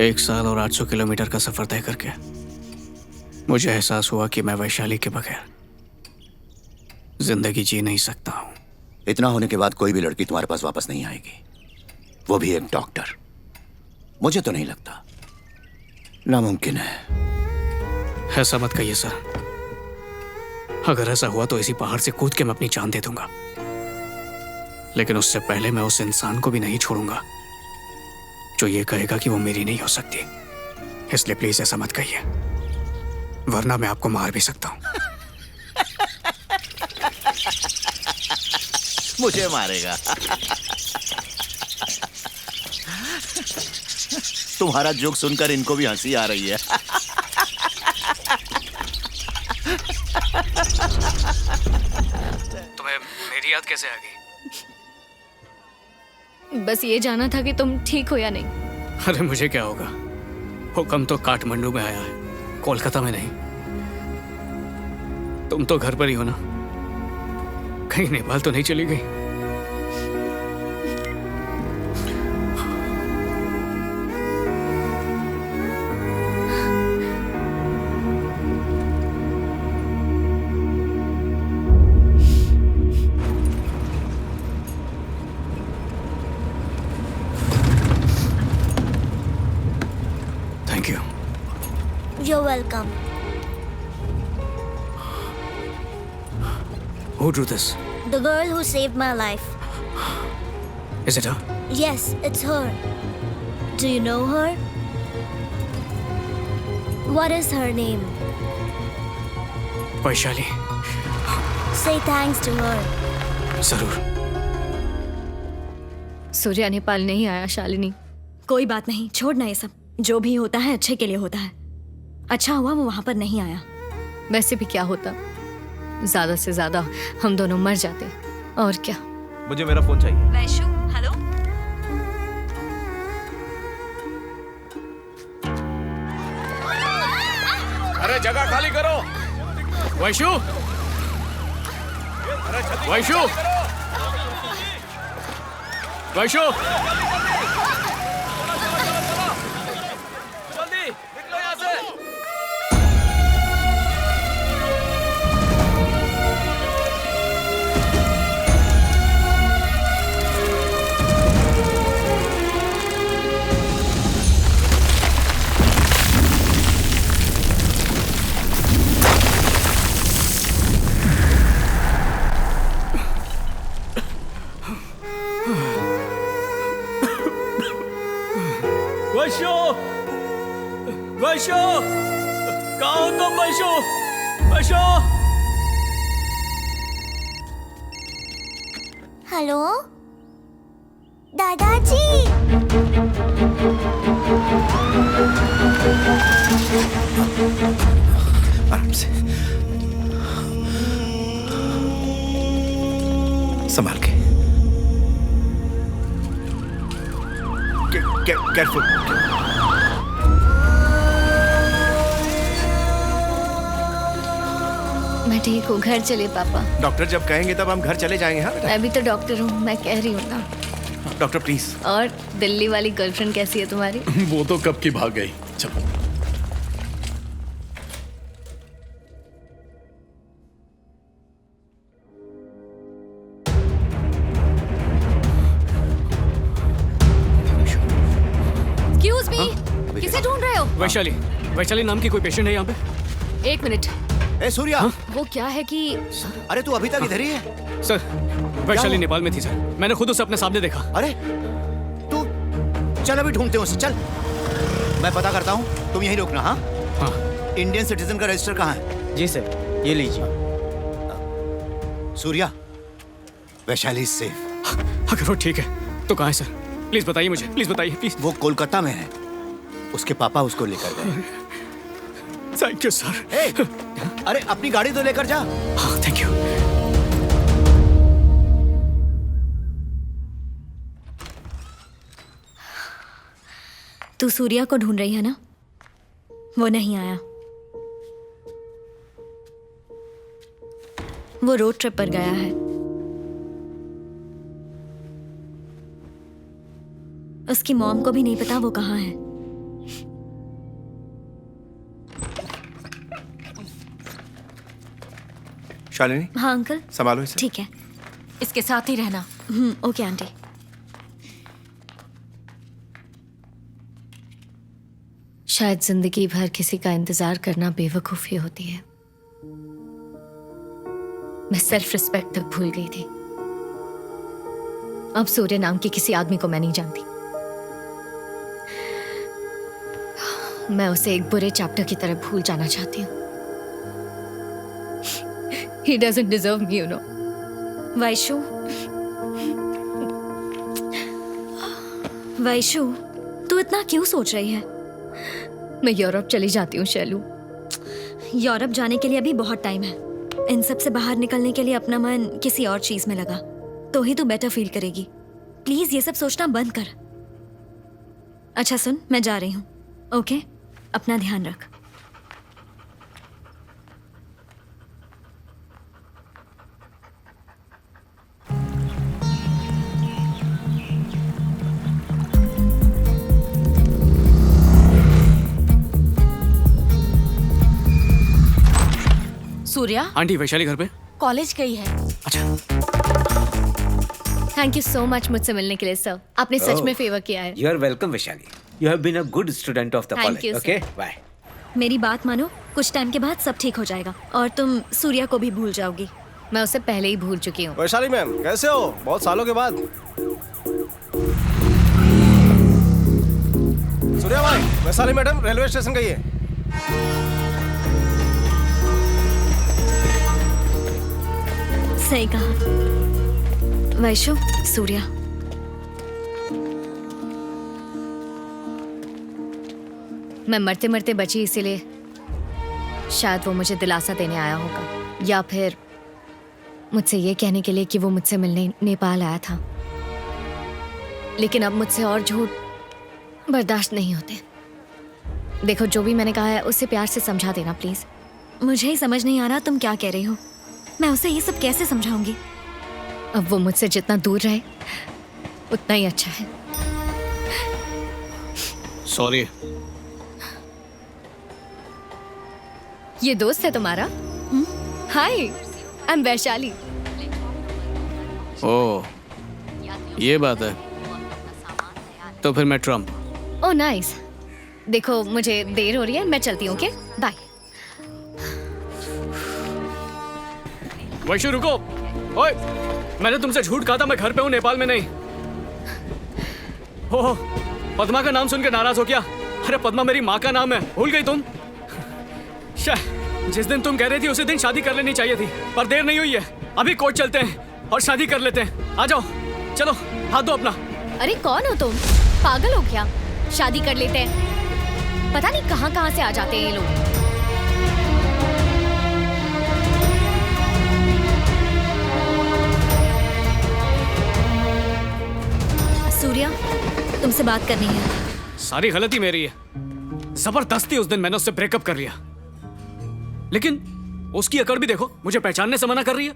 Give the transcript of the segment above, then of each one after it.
1 साल और 800 किलोमीटर का सफर तय करके मुझे एहसास हुआ कि मैं वैशाली के बगैर जिंदगी जी नहीं सकता हूँ। इतना होने के बाद कोई भी लड़की तुम्हारे पास वापस नहीं आएगी, वो भी एक डॉक्टर। मुझे तो नहीं लगता, नामुमकिन है। ऐसा मत कहिए सर। अगर ऐसा हुआ तो इसी पहाड़ से कूद के मैं अपनी जान दे दूंगा, लेकिन उससे पहले मैं उस इंसान को भी नहीं छोड़ूंगा जो ये कहेगा कि वो मेरी नहीं हो सकती। इसलिए प्लीज ऐसा मत कहिए, वरना मैं आपको मार भी सकता हूँ। मुझे मारेगा? तुम्हारा जोक सुनकर इनको भी हंसी आ रही है। तुम्हें मेरी याद कैसे आ गई? बस ये जाना था कि तुम ठीक हो या नहीं। अरे मुझे क्या होगा, हुक्म तो काठमांडू में आया है, कोलकाता में नहीं। तुम तो घर पर ही हो ना, कहीं नेपाल तो नहीं चली गई? Thank you. You're welcome. Who drew this? The girl who saved my life. Is it her? Yes, it's her. Do you know her? What is her name? Vaishali. Say thanks to her. जरूर। सूर्या नेपाल नहीं आया शालिनी। कोई बात नहीं, छोड़ना ये सब। जो भी होता है अच्छे के लिए होता है। अच्छा हुआ वो वहां पर नहीं आया। वैसे भी क्या होता, ज्यादा से ज्यादा हम दोनों मर जाते, और क्या। मुझे मेरा फोन चाहिए। वैशु, हेलो। अरे जगह खाली करो। वैशु, वैशु, वैशु। जल्दी निकलो यहाँ से। वैशु, वैशु, कहाँ हो तुम वैशु? वैशु। हेलो दादाजी। आराम से, संभाल के। केयरफुल। मैं ठीक हूँ, घर चले पापा। डॉक्टर जब कहेंगे तब हम घर चले जाएंगे। हाँ बेटा। मैं भी तो डॉक्टर हूँ, मैं कह रही हूँ ना। Doctor please. और दिल्ली वाली गर्लफ्रेंड कैसी है तुम्हारी? वो तो कब की भाग गई। चलो। एक्सक्यूज मी, किसे ढूंढ रहे हो? वैशाली, वैशाली नाम की कोई पेशेंट है यहाँ पे? 1 मिनट। ए सूर्या। वो क्या है कि अरे तू अभी तक इधर ही है? सर, वैशाली नेपाल में थी सर, मैंने खुद उसे अपने सामने देखा। अरे तू चल, अभी ढूंढते हैं उसे। चल, मैं पता करता हूँ, तुम यहीं रुकना। हाँ हाँ। इंडियन सिटीजन का रजिस्टर कहाँ है? जी सर, ये लीजिए। सूर्या, वैशाली सेफ। अगर वो ठीक है तो कहाँ है सर? प्लीज बताइए मुझे, प्लीज बताइए प्लीज। वो कोलकाता में है, उसके पापा उसको लेकर गए। Thank you sir. अरे अपनी गाड़ी तो लेकर जा। हाँ थैंक यू। तू सूर्या को ढूंढ रही है ना? वो नहीं आया। वो रोड ट्रिप पर गया है। उसकी मॉम को भी नहीं पता वो कहाँ है। शालिनी हाँ अंकल, संभालो इसे। ठीक है। इसके साथ ही रहना। Okay aunty. शायद जिंदगी भर किसी का इंतजार करना बेवकूफी होती है। मैं सेल्फ रिस्पेक्ट तक भूल गई थी। अब सूर्य नाम के किसी आदमी को मैं नहीं जानती। मैं उसे एक बुरे चैप्टर की तरह भूल जाना चाहती हूँ। He doesn't deserve me, you know. Vaishu, Vaishu, तू इतना क्यों सोच रही है? मैं यूरोप चली जाती हूँ शैलू। यूरोप जाने के लिए अभी बहुत टाइम है। इन सब से बाहर निकलने के लिए अपना मन किसी और चीज में लगा तो ही तू बेटर फील करेगी। प्लीज ये सब सोचना बंद कर। अच्छा सुन, मैं जा रही हूँ। ओके, अपना ध्यान रख। सूर्या, आंटी वैशाली घर पे? कॉलेज गई है। अच्छा, थैंक यू सो मच मुझसे मिलने के लिए सर। आपने सच में फेवर किया है। You are welcome, Vishali. You have been a good student of the Thank college. you, sir. Okay, bye. मेरी बात मानो, कुछ टाइम के बाद सब ठीक हो जाएगा और तुम सूर्या को भी भूल जाओगी। मैं उसे पहले ही भूल चुकी हूँ। वैशाली मैम कैसे हो? बहुत सालों के बाद। सूर्या भाई, वैशाली मैडम रेलवे स्टेशन गई है। सही कहा। वैशु, सूर्या, मैं मरते मरते बची इसीलिए शायद वो मुझे दिलासा देने आया होगा, या फिर मुझसे ये कहने के लिए कि वो मुझसे मिलने नेपाल आया था। लेकिन अब मुझसे और झूठ बर्दाश्त नहीं होते। देखो, जो भी मैंने कहा है उसे प्यार से समझा देना प्लीज। मुझे ही समझ नहीं आ रहा तुम क्या कह रही हो। मैं उसे ये सब कैसे समझाऊंगी? अब वो मुझसे जितना दूर रहे उतना ही अच्छा है। सॉरी। ये दोस्त है तुम्हारा? हाय, आई एम वैशाली। ओह, ये बात है। तो फिर मैं ट्रम्प। Oh nice. देखो, मुझे देर हो रही है, मैं चलती हूँ। Okay, bye. वैशु रुको। ओए, मैंने तुमसे झूठ कहा था, मैं घर पे हूँ, नेपाल में नहीं। हो, पद्मा का नाम सुन के नाराज हो क्या? अरे पद्मा मेरी माँ का नाम है, भूल गई तुम? जिस दिन तुम कह रही थी उसी दिन शादी कर लेनी चाहिए थी, पर देर नहीं हुई है। अभी कोर्ट चलते हैं और शादी कर लेते हैं। आ जाओ, चलो हाथ दो अपना। अरे कौन हो तुम? पागल हो क्या? शादी कर लेते हैं। पता नहीं कहाँ कहाँ से आ जाते हैं ये लोग। सूर्या, तुमसे बात करनी है। सारी गलती मेरी है। जबरदस्ती उस दिन मैंने उससे ब्रेकअप कर लिया, लेकिन उसकी अकड़ भी देखो, मुझे पहचानने से मना कर रही है।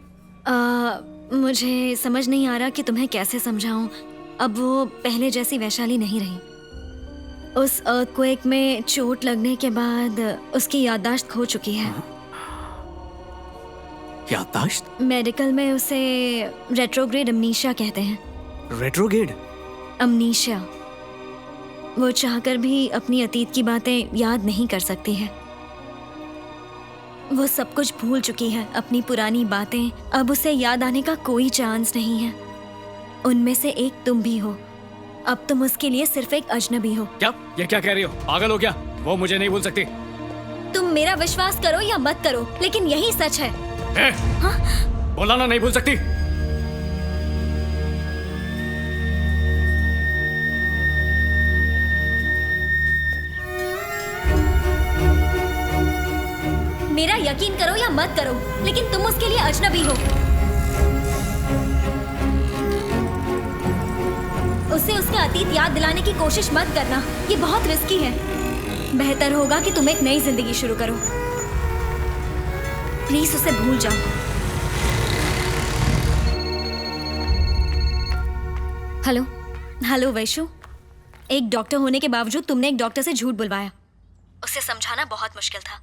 मुझे समझ नहीं आ रहा कि तुम्हें कैसे समझाऊं। अब वो पहले जैसी वैशाली नहीं रही। उस अर्थक्वेक में चोट लगने के बाद उसकी याददाश्त खो चुकी है। याददाश्त? मेडिकल में उसे रेट्रोग्रेड अमनीशिया कहते हैं। रेट्रोग्रेड? अमनीशिया। वो चाहकर भी अपनी अतीत की बातें याद नहीं कर सकती है। वो सब कुछ भूल चुकी है, अपनी पुरानी बातें। अब उसे याद आने का कोई चांस नहीं है। उनमें से एक तुम भी हो। अब तुम उसके लिए सिर्फ एक अजनबी हो। क्या? ये क्या कह रही हो? पागल हो क्या? वो मुझे नहीं भूल सकती। तुम मेरा विश्वास करो या मत करो, लेकिन यही सच है। बोला ना, नहीं भूल सकती। मेरा यकीन करो या मत करो, लेकिन तुम उसके लिए अजनबी हो। उसे उसका अतीत याद दिलाने की कोशिश मत करना, ये बहुत रिस्की है। बेहतर होगा कि तुम एक नई जिंदगी शुरू करो। प्लीज उसे भूल जाओ। हेलो। हेलो वैशु, एक डॉक्टर होने के बावजूद तुमने एक डॉक्टर से झूठ बुलवाया। उसे समझाना बहुत मुश्किल था।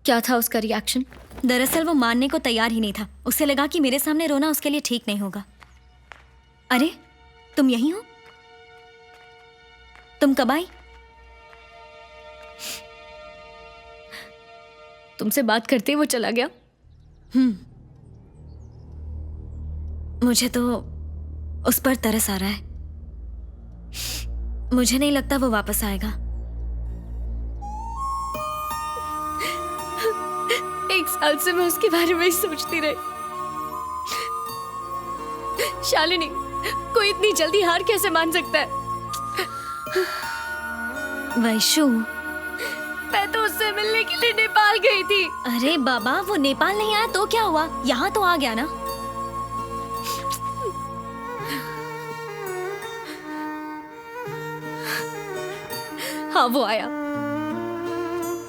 क्या था उसका रिएक्शन? दरअसल वो मानने को तैयार ही नहीं था। उसे लगा कि मेरे सामने रोना उसके लिए ठीक नहीं होगा। अरे तुम यहीं हो? तुम कब आई? तुमसे बात करते ही वो चला गया। मुझे तो उस पर तरस आ रहा है। मुझे नहीं लगता वो वापस आएगा। एक साल से मैं उसके बारे में ही सोचती रही। शालिनी, कोई इतनी जल्दी हार कैसे मान सकता है? वैशु, मैं तो उससे मिलने के लिए नेपाल गई थी। अरे बाबा, वो नेपाल नहीं आया तो क्या हुआ? यहाँ तो आ गया ना। हाँ, वो आया,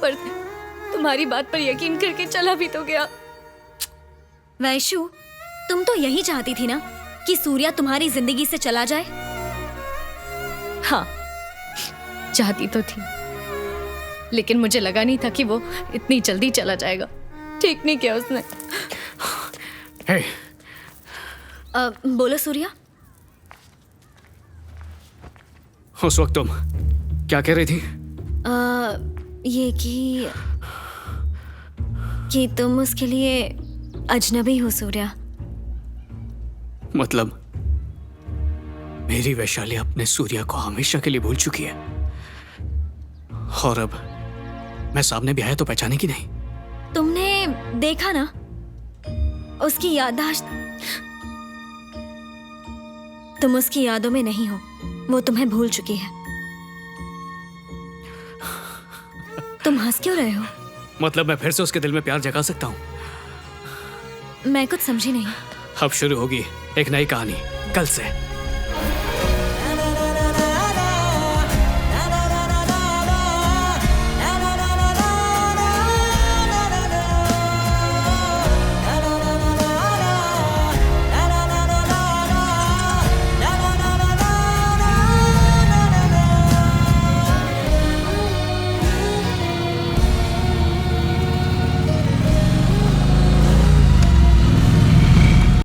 पर तुम्हारी बात पर यकीन करके चला भी तो गया। वैशु, तुम तो यही चाहती थी ना कि सूर्या तुम्हारी जिंदगी से चला जाए? हाँ, चाहती तो थी, लेकिन मुझे लगा नहीं था कि वो इतनी जल्दी चला जाएगा। ठीक नहीं किया उसने। हे, बोलो सूर्या। उस वक्त तुम क्या कह रही थी? ये कि तुम उसके लिए अजनबी हो सूर्या। मतलब मेरी वैशाली अपने सूर्या को हमेशा के लिए भूल चुकी है, और अब मैं सामने भी आया तो पहचानेगी नहीं। तुमने देखा ना उसकी याददाश्त। तुम उसकी यादों में नहीं हो, वो तुम्हें भूल चुकी है। तुम हंस क्यों रहे हो? मतलब मैं फिर से उसके दिल में प्यार जगा सकता हूँ? मैं कुछ समझी नहीं। अब शुरू होगी एक नई कहानी कल से।